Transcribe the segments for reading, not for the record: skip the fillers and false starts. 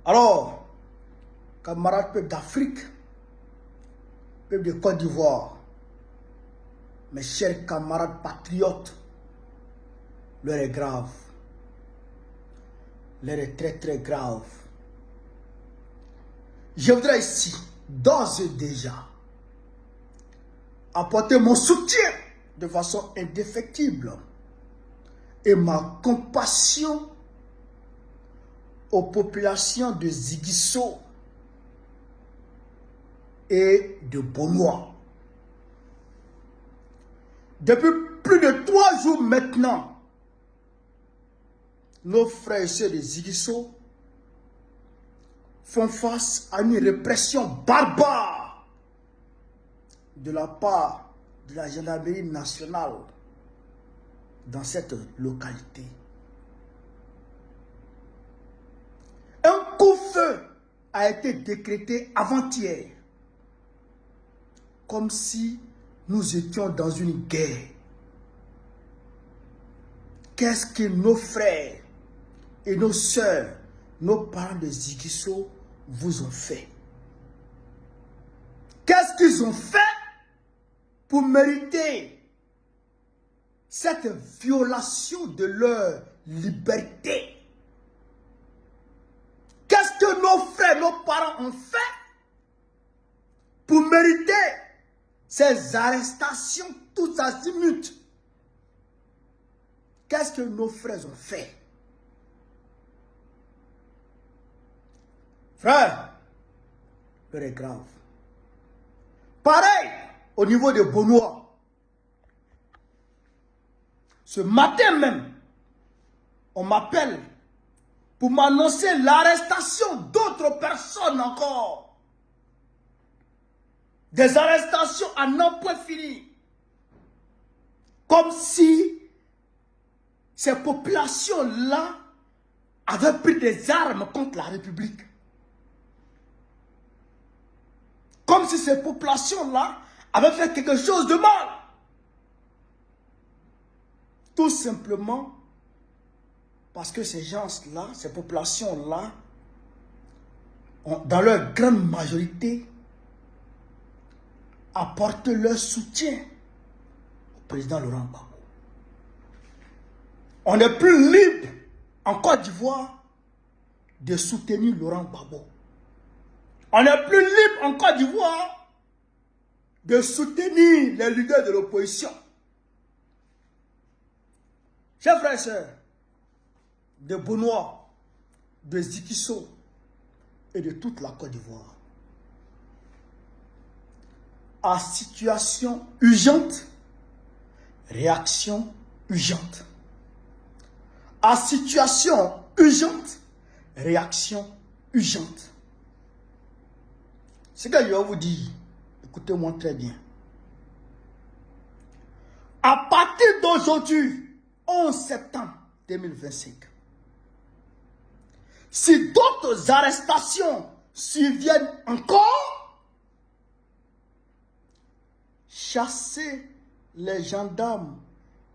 Alors, camarades peuples d'Afrique, peuple de Côte d'Ivoire, mes chers camarades patriotes, l'heure est grave. L'heure est très très grave. Je voudrais ici, d'ores et déjà, apporter mon soutien de façon indéfectible et ma compassion aux populations de Ziguinchor et de Bonois. Depuis plus de 3 jours maintenant, nos frères et sœurs de Ziguinchor font face à une répression barbare de la part de la gendarmerie nationale dans cette localité. Un coup-feu a été décrété avant-hier, comme si nous étions dans une guerre. Qu'est-ce que nos frères et nos sœurs, nos parents de Ziguinchor vous ont fait? Qu'est-ce qu'ils ont fait pour mériter cette violation de leur liberté? Qu'est-ce que nos frères, nos parents ont fait pour mériter ces arrestations tous azimuts? Qu'est-ce que nos frères ont fait? Frère, l'heure est grave. Pareil au niveau de Bonois. Ce matin même, on m'appelle pour m'annoncer l'arrestation d'autres personnes encore. Des arrestations à non point fini. Comme si ces populations-là avaient pris des armes contre la République. Comme si ces populations-là avaient fait quelque chose de mal. Tout simplement parce que ces gens-là, ces populations-là, dans leur grande majorité, apportent leur soutien au président Laurent Gbagbo. On n'est plus libre en Côte d'Ivoire de soutenir Laurent Gbagbo. On n'est plus libre en Côte d'Ivoire de soutenir les leaders de l'opposition. Chers frères et sœurs, de Bonois, de Ziguinchor et de toute la Côte d'Ivoire, à situation urgente, réaction urgente. À situation urgente, réaction urgente. Ce que je vais vous dire, écoutez-moi très bien. À partir d'aujourd'hui, 11 septembre 2025, si d'autres arrestations surviennent encore, chassez les gendarmes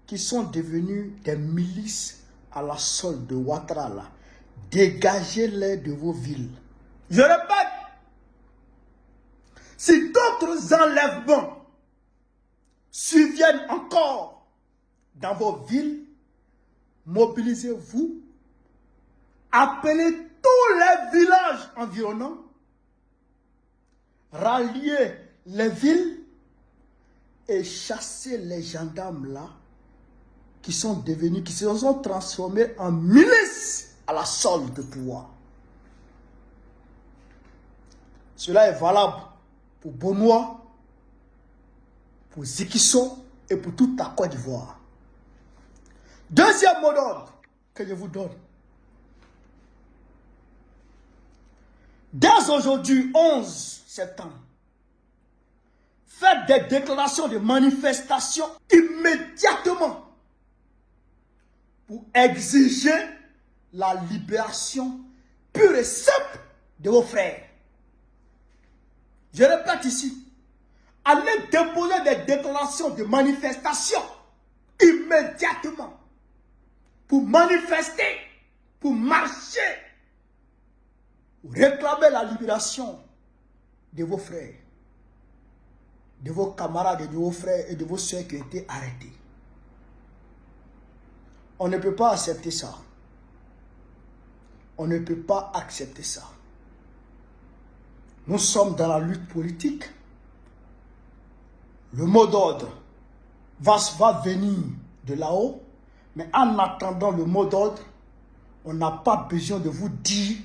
qui sont devenus des milices à la solde de Ouattara là. Dégagez-les de vos villes. Je répète, si d'autres enlèvements surviennent encore dans vos villes, mobilisez-vous, appelez tous les villages environnants, ralliez les villes et chassez les gendarmes là qui sont devenus, qui se sont transformés en milices à la solde de pouvoir. Cela est valable pour Bonois, pour Ziguinchor et pour toute la Côte d'Ivoire. Deuxième mot d'ordre que je vous donne. Dès aujourd'hui, 11 septembre, faites des déclarations de manifestation immédiatement pour exiger la libération pure et simple de vos frères. Je répète ici, allez déposer des déclarations de manifestation immédiatement pour manifester, pour marcher réclamez la libération de vos frères, de vos camarades, de vos frères et de vos soeurs qui ont été arrêtés. On ne peut pas accepter ça. On ne peut pas accepter ça. Nous sommes dans la lutte politique. Le mot d'ordre va venir de là-haut. Mais en attendant le mot d'ordre, on n'a pas besoin de vous dire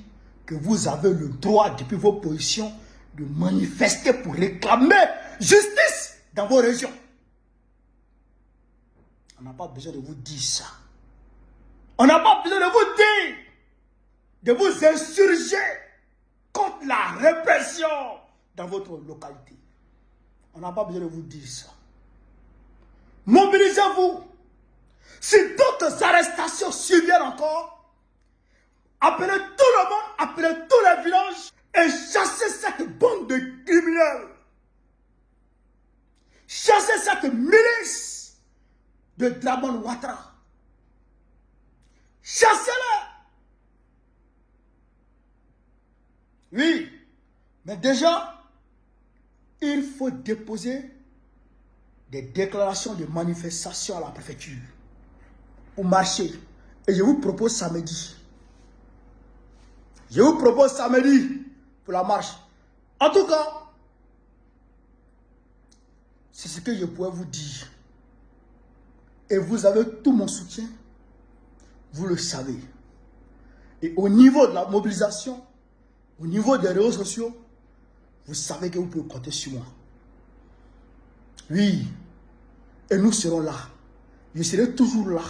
que vous avez le droit, depuis vos positions, de manifester pour réclamer justice dans vos régions. On n'a pas besoin de vous dire ça. On n'a pas besoin de vous dire, de vous insurger contre la répression dans votre localité. On n'a pas besoin de vous dire ça. Mobilisez-vous. Si d'autres arrestations surviennent encore, appelez tout le monde, appelez tous les villages et chassez cette bande de criminels. Chassez cette milice de Draman Ouattara. Chassez-les. Oui, mais déjà, il faut déposer des déclarations de manifestation à la préfecture pour marcher. Et je vous propose samedi. Je vous propose samedi pour la marche. En tout cas, c'est ce que je pourrais vous dire. Et vous avez tout mon soutien. Vous le savez. Et au niveau de la mobilisation, au niveau des réseaux sociaux, vous savez que vous pouvez compter sur moi. Oui. Et nous serons là. Je serai toujours là.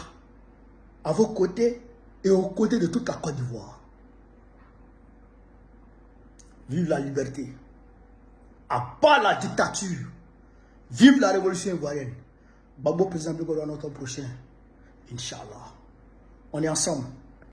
À vos côtés et aux côtés de toute la Côte d'Ivoire. Vive la liberté. À part la dictature. Vive la révolution ivoirienne. Babo président de notre prochain. Inch'Allah. On est ensemble.